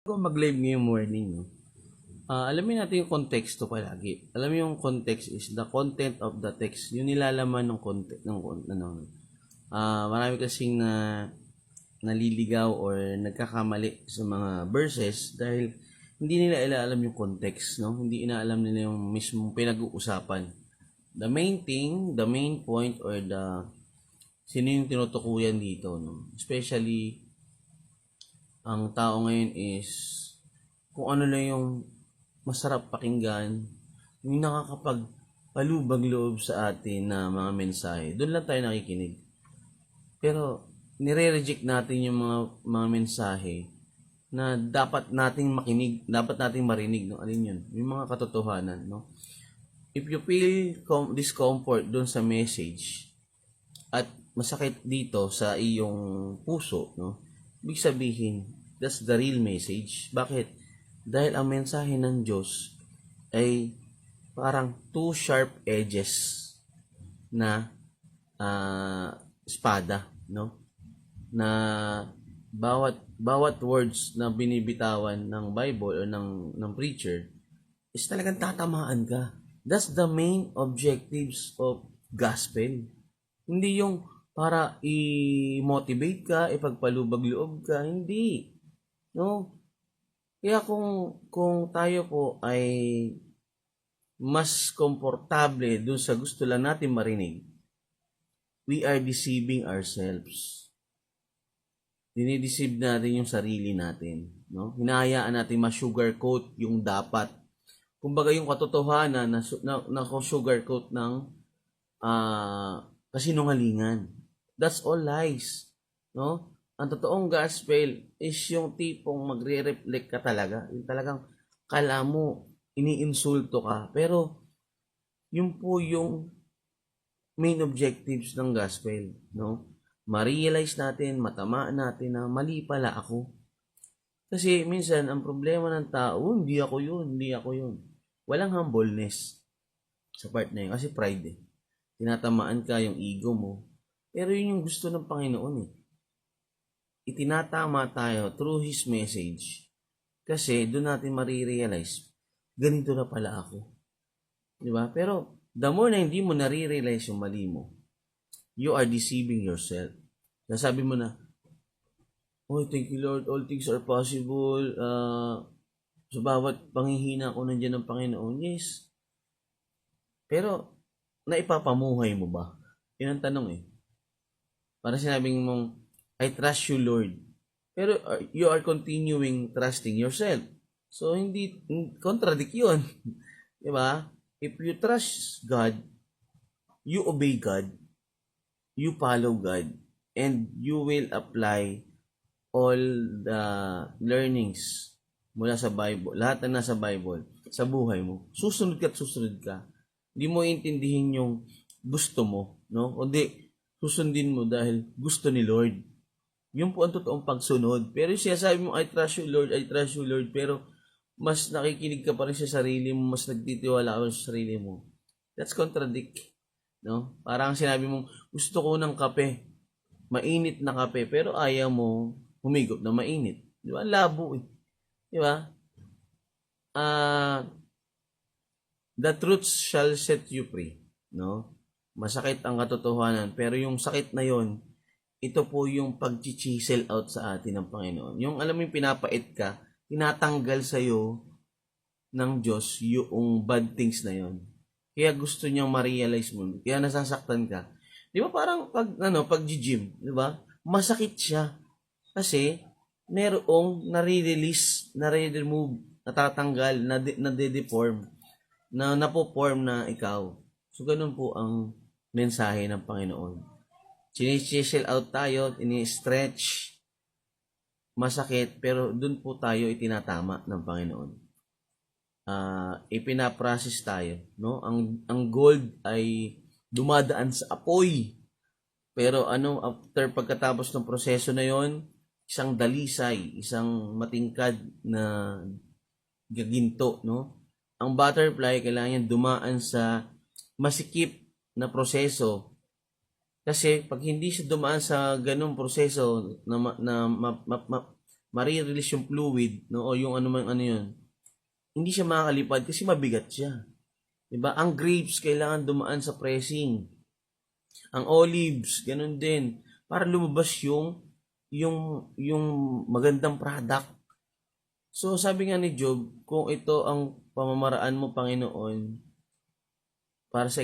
Ako mag-live ngayong morning, no? Alamin natin yung konteksto palagi. Alam mo yung context is the content of the text. Yung nilalaman ng content ng ano. Marami kasing naliligaw or nagkakamali sa mga verses dahil hindi nila inaalam yung context, no? Hindi inaalam nila yung mismong pinag-uusapan. The main thing, the main point or sino yung tinutukuyan dito, no? Especially ang tao ngayon is kung ano lang yung masarap pakinggan, yung nakakapagpalubag loob sa atin na mga mensahe, doon lang tayo nakikinig. Pero nire-reject natin yung mga mensahe na dapat nating makinig, dapat nating marinig, no? Alin yun? Yung mga katotohanan, no? If you feel discomfort doon sa message at masakit dito sa iyong puso, no? Ibig sabihin, that's the real message. Bakit? Dahil ang mensahe ng Diyos ay parang two sharp edges na espada, no? Na bawat words na binibitawan ng Bible o ng preacher is talagang tatamaan ka. That's the main objectives of gospel. Hindi yung para i-motivate ka, ipagpalubag loob ka, hindi. No? Kaya kung tayo po ay mas komportable dun sa gusto lang natin marinig, we are deceiving ourselves. Dinideceive natin yung sarili natin, no? Hinahayaan natin ma-sugarcoat yung dapat. Kumbaga yung katotohanan na sugarcoat ng kasinungalingan. That's all lies, no? Ang totoong gospel is yung tipong magre-reflect ka talaga. Yung talagang kala mo iniinsulto ka. Pero yun po yung main objectives ng gospel, no? Ma-realize natin, matamaan natin na mali pala ako. Kasi minsan ang problema ng tao, hindi ako yun, hindi ako yun. Walang humbleness sa part na yun. Kasi pride eh. Tinatamaan ka yung ego mo. Pero yun yung gusto ng Panginoon eh. Itinatama tayo through His message. Kasi doon natin marirealize, ganito na pala ako. Di ba? Pero the more na hindi mo nare-realize yung mali mo, you are deceiving yourself. Nasabi mo na, oh, thank you Lord, all things are possible. Sa bawat panghihina ko nandiyan ng Panginoon. Yes. Pero, naipapamuhay mo ba? Yun ang tanong eh. Para sinabing mong, I trust you Lord. Pero you are continuing trusting yourself. So, hindi, contradict yun. Diba? If you trust God, you obey God, you follow God, and you will apply all the learnings mula sa Bible, lahat na nasa Bible, sa buhay mo. Susunod ka at susunod ka. Hindi mo intindihin yung gusto mo, no? O di, susundin mo dahil gusto ni Lord. Yun po ang totoong pagsunod. Pero siya sabi mo, I trust you Lord, I trust you Lord, pero mas nakikinig ka pa rin sa sarili mo, mas nagtitiwala ka sa sarili mo. That's contradict. No? Parang sinabi mo, gusto ko ng kape, mainit na kape, pero ayaw mo humigop na mainit. Di ba? Labo eh. Di ba? The truth shall set you free. No? Masakit ang katotohanan, pero yung sakit na yon, ito po yung pag-chisel out sa atin ng Panginoon. Yung alam mo yung pinapait ka, tinatanggal sa'yo ng Diyos yung bad things na yon. Kaya gusto niyang ma-realize mo. Kaya nasasaktan ka. Di ba parang pag gym, di ba? Masakit siya. Kasi merong nare-release, nare-remove, natatanggal, nade-deform, na napo-form na ikaw. So ganun po ang mensahe ng Panginoon. Chinisel out tayo, ini-stretch, masakit, pero dun po tayo itinatama ng Panginoon. Ipinaprocess tayo, no? Ang gold ay dumadaan sa apoy. Pero after pagkatapos ng proseso na yon, isang dalisay, isang matingkad na gaginto, no? Ang butterfly kailangan dumaan sa masikip na proseso. Kasi pag hindi siya dumaan sa ganung proseso na marirelease yung fluid, no, o yung ano man ano yun, hindi siya makakalipad kasi mabigat siya. Diba? Ang grapes, kailangan dumaan sa pressing. Ang olives, ganun din. Para lumabas yung magandang product. So, sabi nga ni Job, kung ito ang pamamaraan mo, Panginoon, para sa